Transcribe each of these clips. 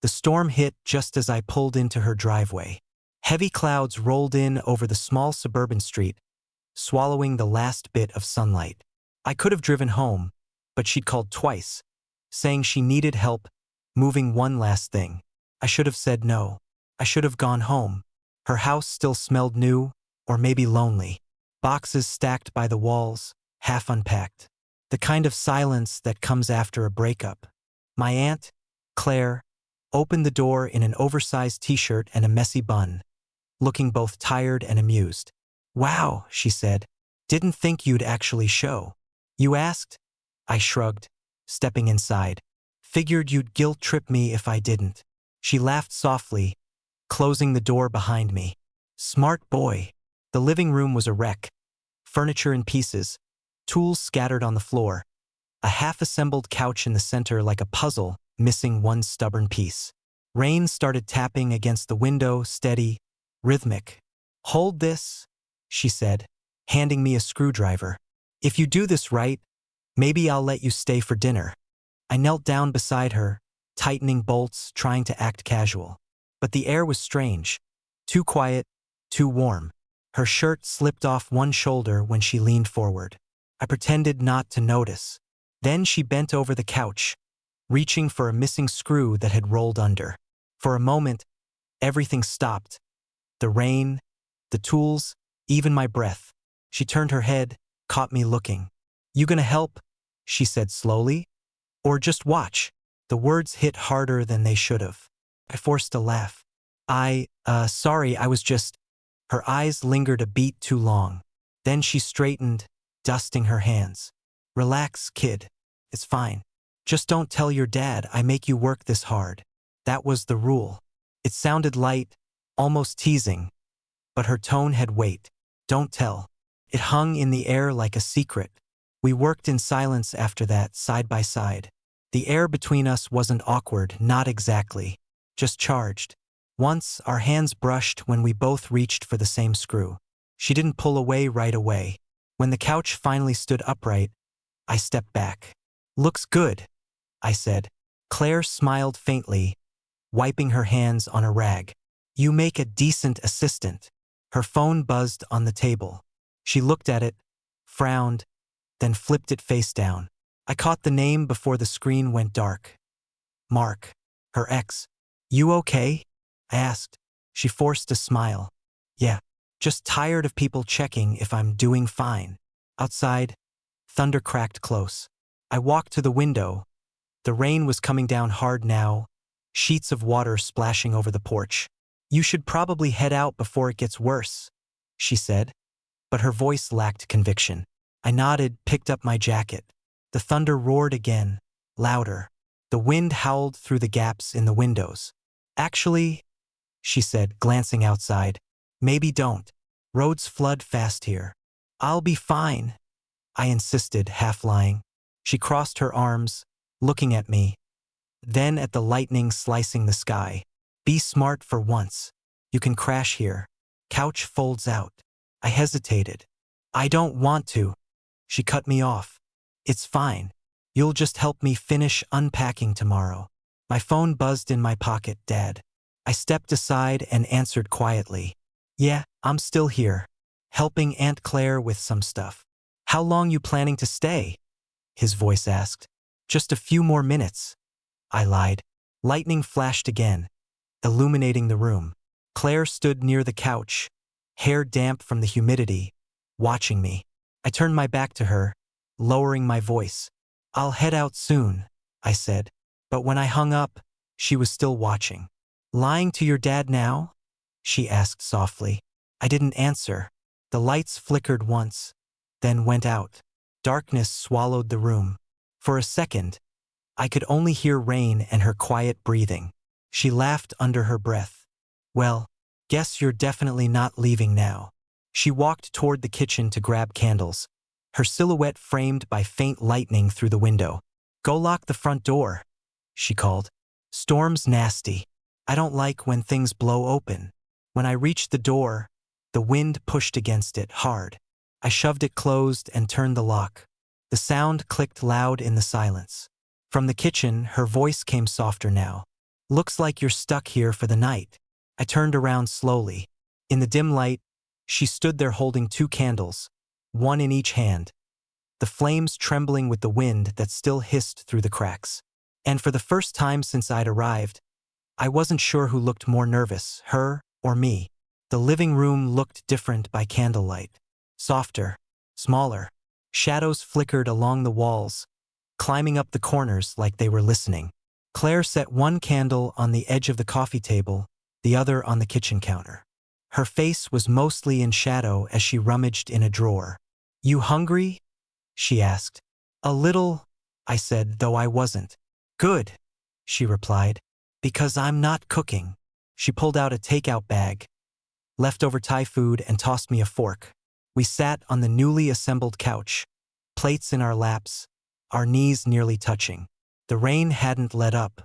The storm hit just as I pulled into her driveway. Heavy clouds rolled in over the small suburban street, swallowing the last bit of sunlight. I could have driven home, but she'd called twice, saying she needed help moving one last thing. I should have said no. I should have gone home. Her house still smelled new, or maybe lonely. Boxes stacked by the walls, half unpacked. The kind of silence that comes after a breakup. My aunt, Claire, opened the door in an oversized t-shirt and a messy bun, looking both tired and amused. "Wow," she said. "Didn't think you'd actually show." "You asked?" I shrugged, stepping inside. "Figured you'd guilt-trip me if I didn't." She laughed softly, closing the door behind me. "Smart boy." The living room was a wreck. Furniture in pieces, tools scattered on the floor, a half-assembled couch in the center like a puzzle, missing one stubborn piece. Rain started tapping against the window, steady, rhythmic. "Hold this," she said, handing me a screwdriver. "If you do this right, maybe I'll let you stay for dinner." I knelt down beside her, tightening bolts, trying to act casual. But the air was strange. Too quiet, too warm. Her shirt slipped off one shoulder when she leaned forward. I pretended not to notice. Then she bent over the couch, reaching for a missing screw that had rolled under. For a moment, everything stopped. The rain, the tools, even my breath. She turned her head, caught me looking. "You gonna help?" she said slowly. "Or just watch?" The words hit harder than they should have. I forced a laugh. Sorry, I was just..." Her eyes lingered a beat too long. Then she straightened, dusting her hands. "Relax, kid. It's fine. Just don't tell your dad I make you work this hard." That was the rule. It sounded light, almost teasing, but her tone had weight. "Don't tell." It hung in the air like a secret. We worked in silence after that, side by side. The air between us wasn't awkward, not exactly, just charged. Once, our hands brushed when we both reached for the same screw. She didn't pull away right away. When the couch finally stood upright, I stepped back. "Looks good," I said. Claire smiled faintly, wiping her hands on a rag. "You make a decent assistant." Her phone buzzed on the table. She looked at it, frowned, then flipped it face down. I caught the name before the screen went dark. Mark, her ex. "You okay?" I asked. She forced a smile. "Yeah, just tired of people checking if I'm doing fine." Outside, thunder cracked close. I walked to the window. The rain was coming down hard now, sheets of water splashing over the porch. "You should probably head out before it gets worse," she said, but her voice lacked conviction. I nodded, picked up my jacket. The thunder roared again, louder. The wind howled through the gaps in the windows. "Actually," she said, glancing outside, "maybe don't. Roads flood fast here." "I'll be fine," I insisted, half lying. She crossed her arms, looking at me, then at the lightning slicing the sky. "Be smart for once. You can crash here. Couch folds out." I hesitated. "I don't want to." She cut me off. "It's fine. You'll just help me finish unpacking tomorrow." My phone buzzed in my pocket, Dad. I stepped aside and answered quietly. "Yeah, I'm still here, helping Aunt Claire with some stuff." "How long you planning to stay?" his voice asked. "Just a few more minutes," I lied. Lightning flashed again, illuminating the room. Claire stood near the couch, hair damp from the humidity, watching me. I turned my back to her, lowering my voice. "I'll head out soon," I said. But when I hung up, she was still watching. "Lying to your dad now?" she asked softly. I didn't answer. The lights flickered once, then went out. Darkness swallowed the room. For a second, I could only hear rain and her quiet breathing. She laughed under her breath. "Well, guess you're definitely not leaving now." She walked toward the kitchen to grab candles, her silhouette framed by faint lightning through the window. "Go lock the front door," she called. "Storm's nasty. I don't like when things blow open." When I reached the door, the wind pushed against it hard. I shoved it closed and turned the lock. The sound clicked loud in the silence. From the kitchen, her voice came softer now. Looks like you're stuck here for the night. I turned around slowly. In the dim light, she stood there holding 2 candles, one in each hand, the flames trembling with the wind that still hissed through the cracks. And for the first time since I'd arrived, I wasn't sure who looked more nervous, her or me. The living room looked different by candlelight. Softer, smaller. Shadows flickered along the walls, climbing up the corners like they were listening. Claire set one candle on the edge of the coffee table, the other on the kitchen counter. Her face was mostly in shadow as she rummaged in a drawer. "You hungry?" she asked. "A little," I said, though I wasn't. "Good," she replied, "because I'm not cooking." She pulled out a takeout bag, leftover Thai food, and tossed me a fork. We sat on the newly assembled couch, plates in our laps, our knees nearly touching. The rain hadn't let up.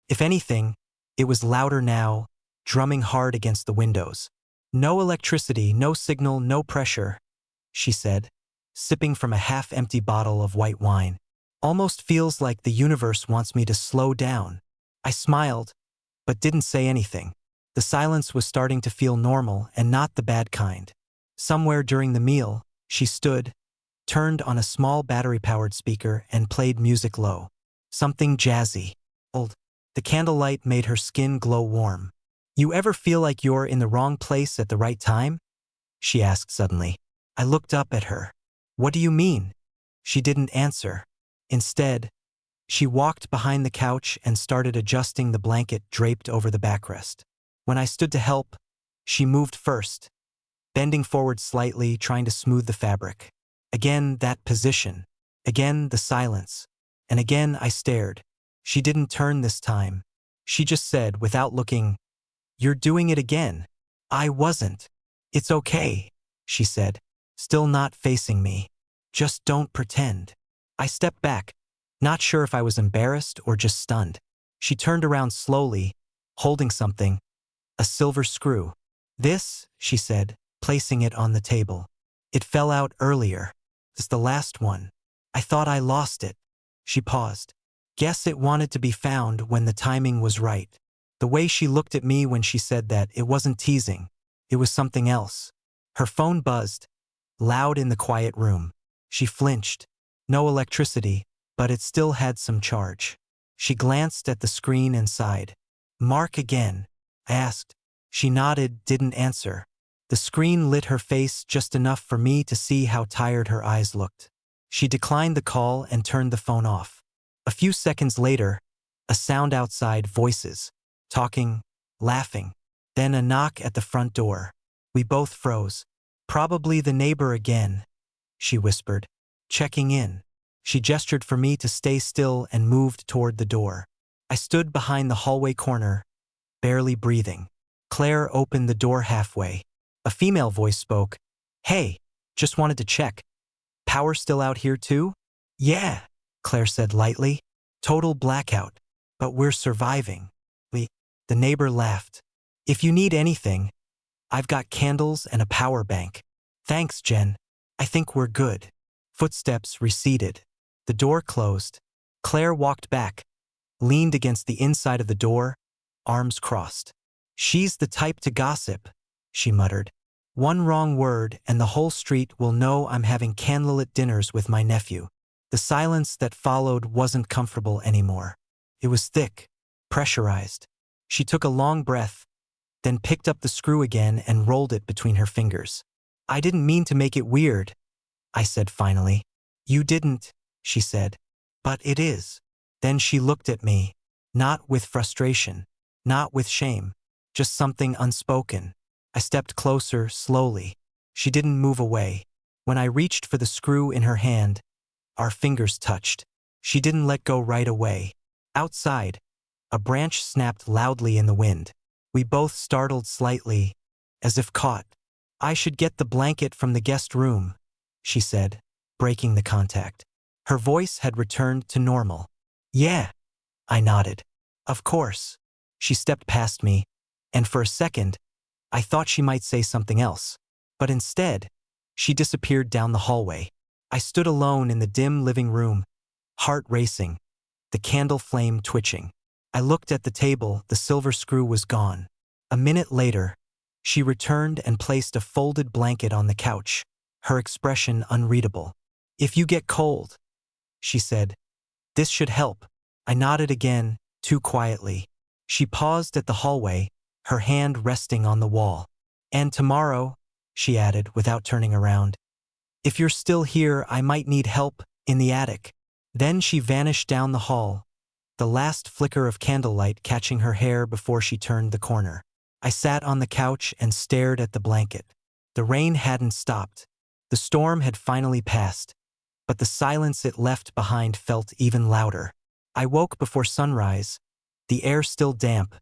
If anything, it was louder now, drumming hard against the windows. "No electricity, no signal, no pressure," she said, sipping from a half-empty bottle of white wine. "Almost feels like the universe wants me to slow down." I smiled, but didn't say anything. The silence was starting to feel normal and not the bad kind. Somewhere during the meal, she stood, turned on a small battery-powered speaker, and played music low. Something jazzy. Old. The candlelight made her skin glow warm. "You ever feel like you're in the wrong place at the right time?" she asked suddenly. I looked up at her. "What do you mean?" She didn't answer. Instead, she walked behind the couch and started adjusting the blanket draped over the backrest. When I stood to help, she moved first, bending forward slightly, trying to smooth the fabric. Again, that position. Again, the silence. And again, I stared. She didn't turn this time. She just said, without looking, "You're doing it again." I wasn't. "It's okay," she said, still not facing me. "Just don't pretend." I stepped back, not sure if I was embarrassed or just stunned. She turned around slowly, holding something, a silver screw. "This," she said, placing it on the table. "It fell out earlier. It's the last one. I thought I lost it." She paused. "Guess it wanted to be found when the timing was right." The way she looked at me when she said that, it wasn't teasing. It was something else. Her phone buzzed, loud in the quiet room. She flinched. No electricity, but it still had some charge. She glanced at the screen and sighed. "Mark again?" I asked. She nodded, didn't answer. The screen lit her face just enough for me to see how tired her eyes looked. She declined the call and turned the phone off. A few seconds later, a sound outside, voices, talking, laughing. Then a knock at the front door. We both froze. "Probably the neighbor again," she whispered, checking in. She gestured for me to stay still and moved toward the door. I stood behind the hallway corner, barely breathing. Claire opened the door halfway. A female voice spoke. "Hey, just wanted to check. Power still out here too?" "Yeah," Claire said lightly. "Total blackout. But we're surviving." The neighbor laughed. "If you need anything, I've got candles and a power bank." "Thanks, Jen. I think we're good." Footsteps receded. The door closed. Claire walked back, leaned against the inside of the door, arms crossed. "She's the type to gossip," she muttered. "One wrong word and the whole street will know I'm having candlelit dinners with my nephew." The silence that followed wasn't comfortable anymore. It was thick, pressurized. She took a long breath, then picked up the screw again and rolled it between her fingers. "I didn't mean to make it weird," I said finally. "You didn't," she said. "But it is." Then she looked at me, not with frustration, not with shame, just something unspoken. I stepped closer, slowly. She didn't move away. When I reached for the screw in her hand, our fingers touched. She didn't let go right away. Outside, a branch snapped loudly in the wind. We both startled slightly, as if caught. "I should get the blanket from the guest room," she said, breaking the contact. Her voice had returned to normal. "Yeah," I nodded. "Of course." She stepped past me, and for a second, I thought she might say something else. But instead, she disappeared down the hallway. I stood alone in the dim living room, heart racing, the candle flame twitching. I looked at the table, the silver screw was gone. A minute later, she returned and placed a folded blanket on the couch, her expression unreadable. "If you get cold," she said, "this should help." I nodded again, too quietly. She paused at the hallway, her hand resting on the wall. "And tomorrow," she added without turning around, "if you're still here, I might need help in the attic." Then she vanished down the hall, the last flicker of candlelight catching her hair before she turned the corner. I sat on the couch and stared at the blanket. The rain hadn't stopped. The storm had finally passed, but the silence it left behind felt even louder. I woke before sunrise, the air still damp,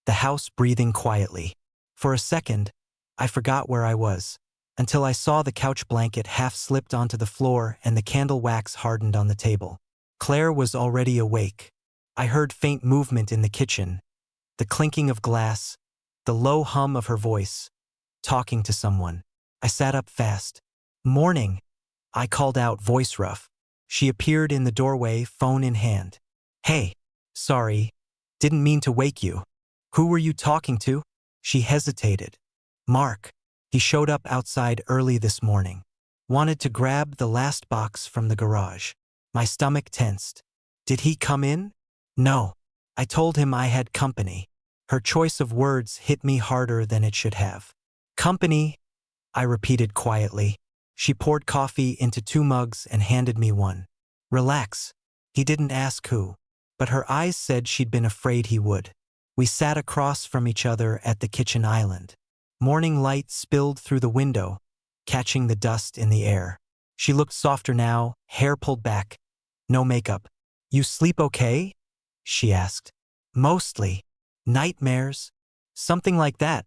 the house breathing quietly. For a second, I forgot where I was, until I saw the couch blanket half slipped onto the floor and the candle wax hardened on the table. Claire was already awake. I heard faint movement in the kitchen, the clinking of glass, the low hum of her voice, talking to someone. I sat up fast. "Morning," I called out, voice rough. She appeared in the doorway, phone in hand. "Hey, sorry, didn't mean to wake you. Who were you talking to?" She hesitated. "Mark. He showed up outside early this morning. Wanted to grab the last box from the garage." My stomach tensed. "Did he come in?" "No. I told him I had company." Her choice of words hit me harder than it should have. "Company," I repeated quietly. She poured coffee into 2 mugs and handed me one. "Relax. He didn't ask who." But her eyes said she'd been afraid he would. We sat across from each other at the kitchen island. Morning light spilled through the window, catching the dust in the air. She looked softer now, hair pulled back, no makeup. "You sleep okay?" she asked. "Mostly. Nightmares? Something like that,"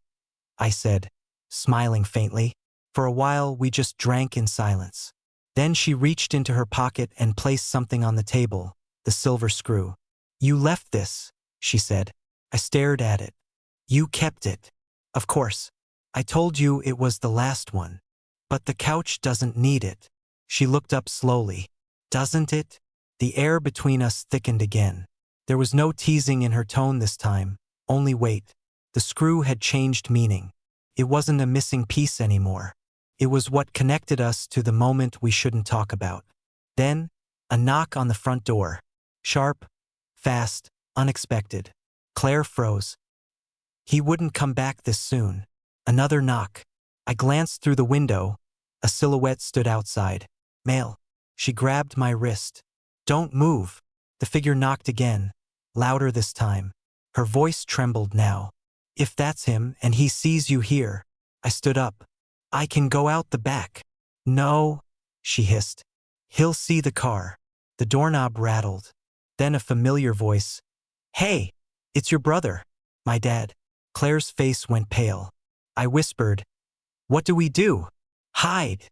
I said, smiling faintly. For a while, we just drank in silence. Then she reached into her pocket and placed something on the table, the silver screw. "You left this," she said. I stared at it. "You kept it." "Of course. I told you it was the last one. But the couch doesn't need it." She looked up slowly. "Doesn't it?" The air between us thickened again. There was no teasing in her tone this time, only weight. The screw had changed meaning. It wasn't a missing piece anymore. It was what connected us to the moment we shouldn't talk about. Then, a knock on the front door. Sharp, fast, unexpected. Claire froze. He wouldn't come back this soon. Another knock. I glanced through the window. A silhouette stood outside. "Mail." She grabbed my wrist. "Don't move." The figure knocked again, louder this time. Her voice trembled now. "If that's him and he sees you here." I stood up. "I can go out the back." "No," she hissed. "He'll see the car." The doorknob rattled. Then a familiar voice. "Hey, it's your brother." "My dad." Claire's face went pale. I whispered, "What do we do?" "Hide,"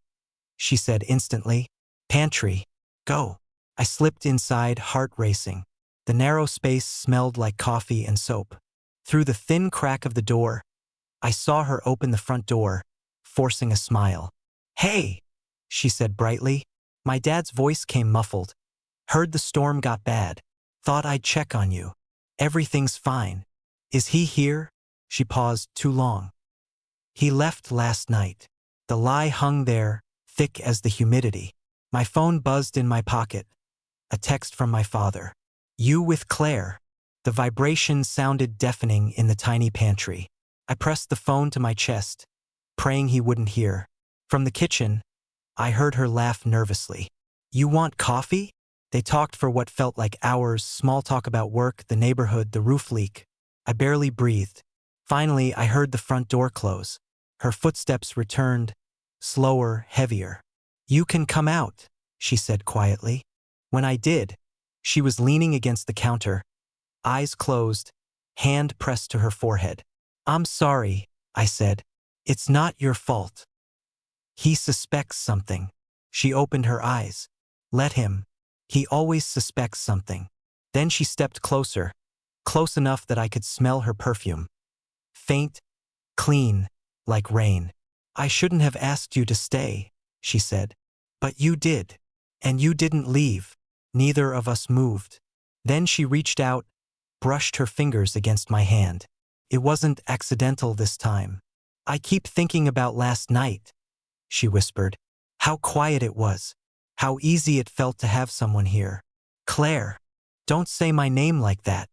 she said instantly. "Pantry. Go." I slipped inside, heart racing. The narrow space smelled like coffee and soap. Through the thin crack of the door, I saw her open the front door, forcing a smile. "Hey," she said brightly. My dad's voice came muffled. "Heard the storm got bad. Thought I'd check on you. Everything's fine. Is he here?" She paused too long. "He left last night." The lie hung there, thick as the humidity. My phone buzzed in my pocket. A text from my father. "You with Claire." The vibration sounded deafening in the tiny pantry. I pressed the phone to my chest, praying he wouldn't hear. From the kitchen, I heard her laugh nervously. "You want coffee?" They talked for what felt like hours, small talk about work, the neighborhood, the roof leak. I barely breathed. Finally, I heard the front door close. Her footsteps returned, slower, heavier. "You can come out," she said quietly. When I did, she was leaning against the counter, eyes closed, hand pressed to her forehead. "I'm sorry," I said. "It's not your fault. He suspects something." She opened her eyes. "Let him. He always suspects something." Then she stepped closer, close enough that I could smell her perfume. Faint, clean, like rain. "I shouldn't have asked you to stay," she said. "But you did. And you didn't leave." Neither of us moved. Then she reached out, brushed her fingers against my hand. It wasn't accidental this time. I keep thinking about last night, she whispered. How quiet it was. How easy it felt to have someone here. Claire, don't say my name like that.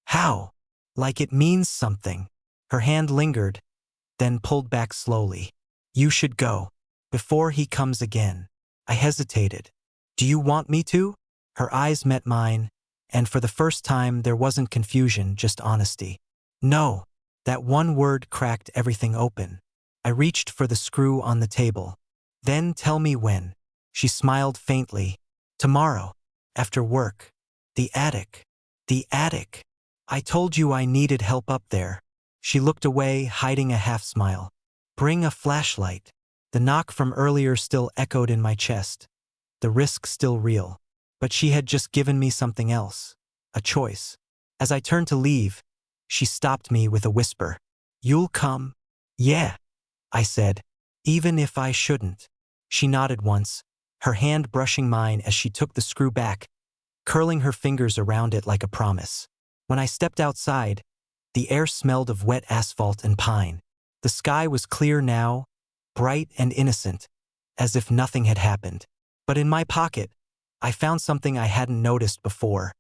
How? Like it means something. Her hand lingered, then pulled back slowly. You should go. Before he comes again. I hesitated. Do you want me to? Her eyes met mine, and for the first time there wasn't confusion, just honesty. No. That one word cracked everything open. I reached for the screw on the table. Then tell me when. She smiled faintly. Tomorrow. After work. The attic. The attic. I told you I needed help up there. She looked away, hiding a half smile. Bring a flashlight. The knock from earlier still echoed in my chest. The risk still real. But she had just given me something else. A choice. As I turned to leave, she stopped me with a whisper. You'll come? Yeah, I said. Even if I shouldn't. She nodded once, her hand brushing mine as she took the screw back, curling her fingers around it like a promise. When I stepped outside, the air smelled of wet asphalt and pine. The sky was clear now, bright and innocent, as if nothing had happened. But in my pocket, I found something I hadn't noticed before.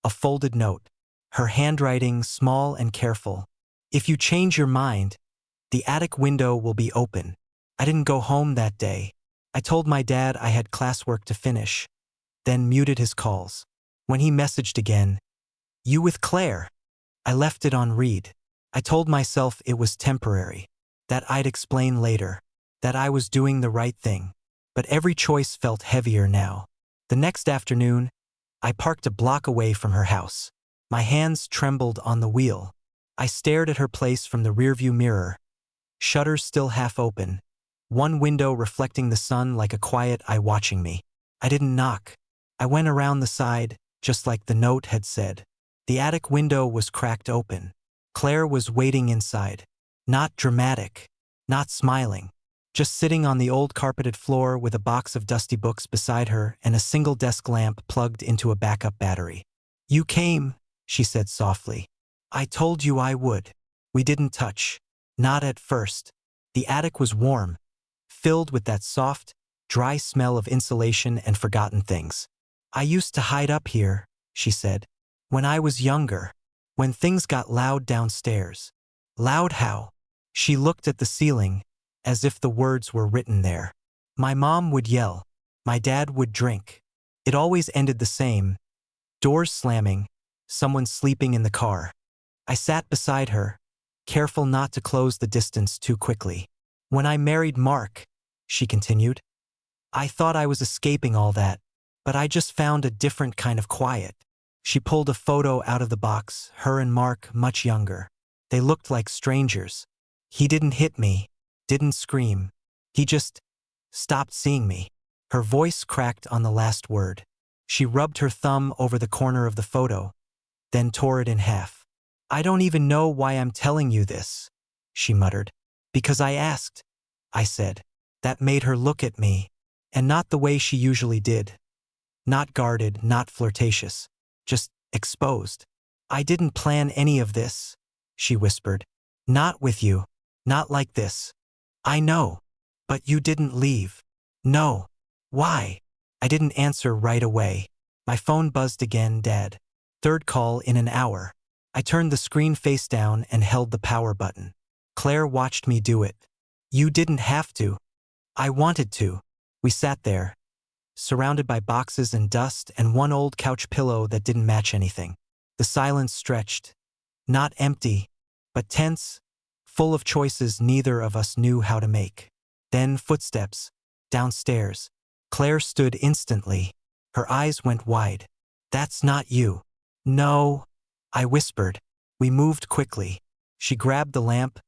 A folded note. Her handwriting small and careful. If you change your mind, the attic window will be open. I didn't go home that day. I told my dad I had classwork to finish, then muted his calls. When he messaged again, you with Claire? I left it on read. I told myself it was temporary, that I'd explain later, that I was doing the right thing. But every choice felt heavier now. The next afternoon, I parked a block away from her house. My hands trembled on the wheel. I stared at her place from the rearview mirror, shutters still half open, one window reflecting the sun like a quiet eye watching me. I didn't knock. I went around the side, just like the note had said. The attic window was cracked open. Claire was waiting inside. Not dramatic, not smiling, just sitting on the old carpeted floor with a box of dusty books beside her and a single desk lamp plugged into a backup battery. You came, she said softly. I told you I would. We didn't touch. Not at first. The attic was warm, filled with that soft, dry smell of insulation and forgotten things. I used to hide up here, she said. When I was younger. When things got loud downstairs. Loud how? She looked at the ceiling, as if the words were written there. My mom would yell. My dad would drink. It always ended the same. Doors slamming. Someone sleeping in the car. I sat beside her, careful not to close the distance too quickly. When I married Mark, she continued, I thought I was escaping all that, but I just found a different kind of quiet. She pulled a photo out of the box, her and Mark much younger. They looked like strangers. He didn't hit me, didn't scream. He just stopped seeing me. Her voice cracked on the last word. She rubbed her thumb over the corner of the photo, then tore it in half. I don't even know why I'm telling you this, she muttered. Because I asked, I said. That made her look at me, and not the way she usually did. Not guarded, not flirtatious, just exposed. I didn't plan any of this, she whispered. Not with you, not like this. I know, but you didn't leave. No. Why? I didn't answer right away. My phone buzzed again, Dad. Third call in an hour. I turned the screen face down and held the power button. Claire watched me do it. You didn't have to. I wanted to. We sat there, surrounded by boxes and dust and one old couch pillow that didn't match anything. The silence stretched. Not empty, but tense, full of choices neither of us knew how to make. Then footsteps. Downstairs. Claire stood instantly. Her eyes went wide. That's not you. No, I whispered. We moved quickly. She grabbed the lamp,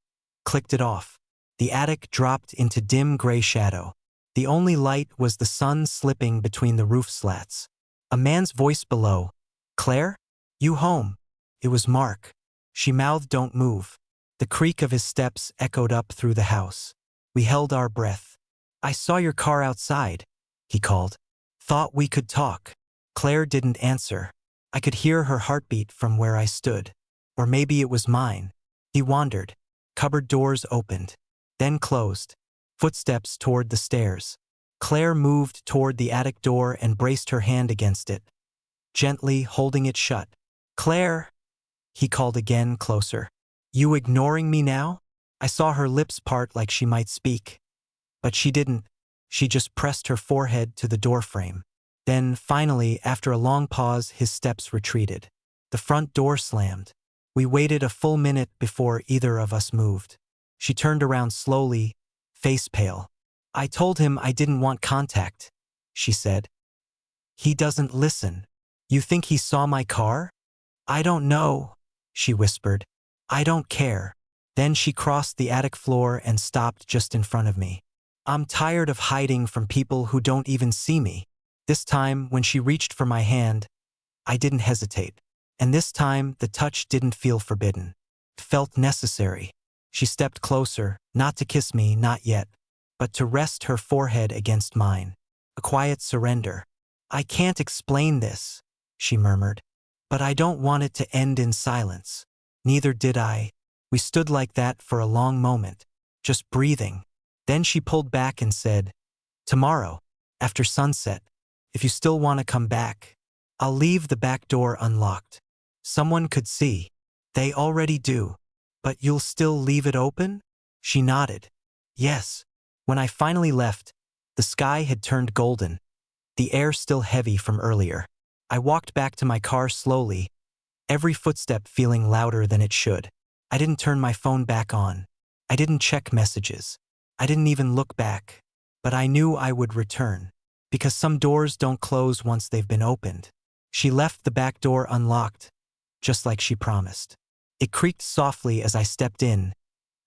clicked it off. The attic dropped into dim gray shadow. The only light was the sun slipping between the roof slats. A man's voice below. Claire? You home? It was Mark. She mouthed, don't move. The creak of his steps echoed up through the house. We held our breath. I saw your car outside, he called. Thought we could talk. Claire didn't answer. I could hear her heartbeat from where I stood. Or maybe it was mine. He wandered. Cupboard doors opened, then closed. Footsteps toward the stairs. Claire moved toward the attic door and braced her hand against it, gently holding it shut. "Claire," he called again, closer. "You ignoring me now?" I saw her lips part like she might speak. But she didn't. She just pressed her forehead to the doorframe. Then, finally, after a long pause, his steps retreated. The front door slammed. We waited a full minute before either of us moved. She turned around slowly, face pale. "I told him I didn't want contact," she said. "He doesn't listen. You think he saw my car?" "I don't know," she whispered. "I don't care." Then she crossed the attic floor and stopped just in front of me. "I'm tired of hiding from people who don't even see me." This time, when she reached for my hand, I didn't hesitate. And this time, the touch didn't feel forbidden. It felt necessary. She stepped closer, not to kiss me, not yet, but to rest her forehead against mine. A quiet surrender. "I can't explain this," she murmured, "but I don't want it to end in silence." Neither did I. We stood like that for a long moment, just breathing. Then she pulled back and said, "Tomorrow, after sunset, if you still want to come back, I'll leave the back door unlocked. Someone could see. They already do. But you'll still leave it open?" She nodded. "Yes." When I finally left, the sky had turned golden, the air still heavy from earlier. I walked back to my car slowly, every footstep feeling louder than it should. I didn't turn my phone back on. I didn't check messages. I didn't even look back. But I knew I would return. Because some doors don't close once they've been opened. She left the back door unlocked, just like she promised. It creaked softly as I stepped in,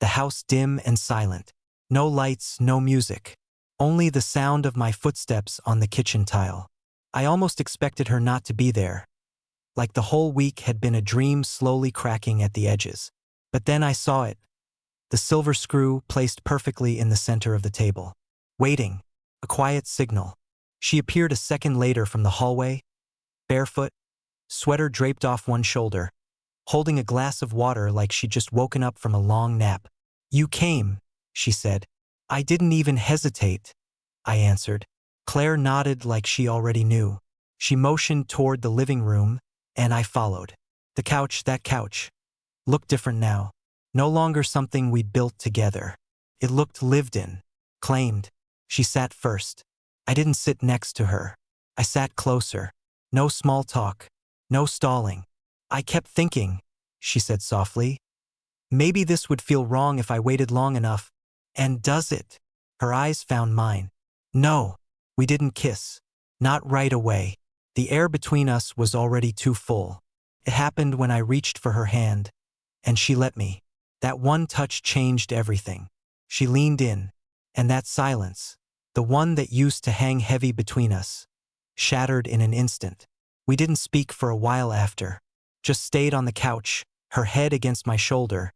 the house dim and silent. No lights, no music. Only the sound of my footsteps on the kitchen tile. I almost expected her not to be there, like the whole week had been a dream slowly cracking at the edges. But then I saw it. The silver screw placed perfectly in the center of the table. Waiting. A quiet signal. She appeared a second later from the hallway, barefoot, sweater draped off one shoulder, holding a glass of water like she'd just woken up from a long nap. "You came," she said. "I didn't even hesitate," I answered. Claire nodded like she already knew. She motioned toward the living room, and I followed. The couch, that couch, looked different now. No longer something we'd built together. It looked lived in, claimed. She sat first. I didn't sit next to her. I sat closer. No small talk. No stalling. "I kept thinking," she said softly, "maybe this would feel wrong if I waited long enough. And does it?" Her eyes found mine. "No." We didn't kiss. Not right away. The air between us was already too full. It happened when I reached for her hand, and she let me. That one touch changed everything. She leaned in, and that silence, the one that used to hang heavy between us, shattered in an instant. We didn't speak for a while after, just stayed on the couch, her head against my shoulder,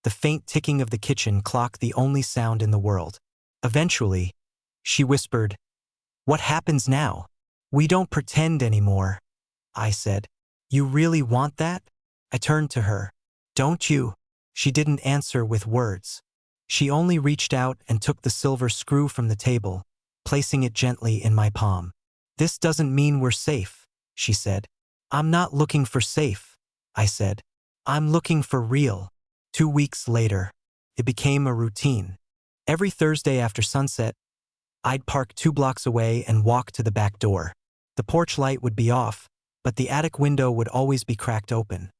the faint ticking of the kitchen clock the only sound in the world. Eventually, she whispered, "What happens now?" "We don't pretend anymore," I said. "You really want that?" I turned to her. "Don't you?" She didn't answer with words. She only reached out and took the silver screw from the table, placing it gently in my palm. "This doesn't mean we're safe," she said. "I'm not looking for safe," I said. "I'm looking for real." 2 weeks later, it became a routine. Every Thursday after sunset, I'd park 2 blocks away and walk to the back door. The porch light would be off, but the attic window would always be cracked open.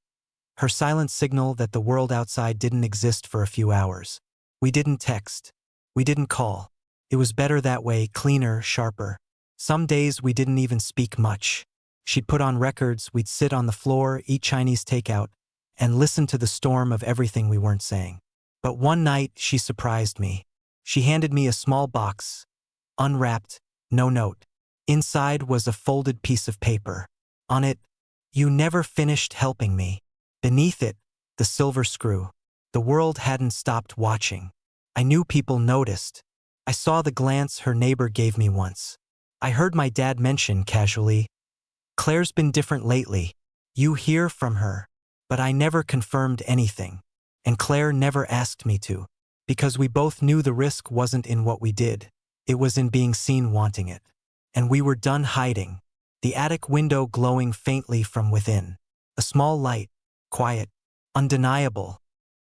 Her silent signal that the world outside didn't exist for a few hours. We didn't text. We didn't call. It was better that way, cleaner, sharper. Some days we didn't even speak much. She'd put on records, we'd sit on the floor, eat Chinese takeout, and listen to the storm of everything we weren't saying. But one night, she surprised me. She handed me a small box, unwrapped, no note. Inside was a folded piece of paper. On it, "You never finished helping me." Beneath it, the silver screw. The world hadn't stopped watching. I knew people noticed. I saw the glance her neighbor gave me once. I heard my dad mention casually, "Claire's been different lately." You hear from her, but I never confirmed anything, and Claire never asked me to, because we both knew the risk wasn't in what we did, it was in being seen wanting it. And we were done hiding, the attic window glowing faintly from within. A small light, quiet, undeniable,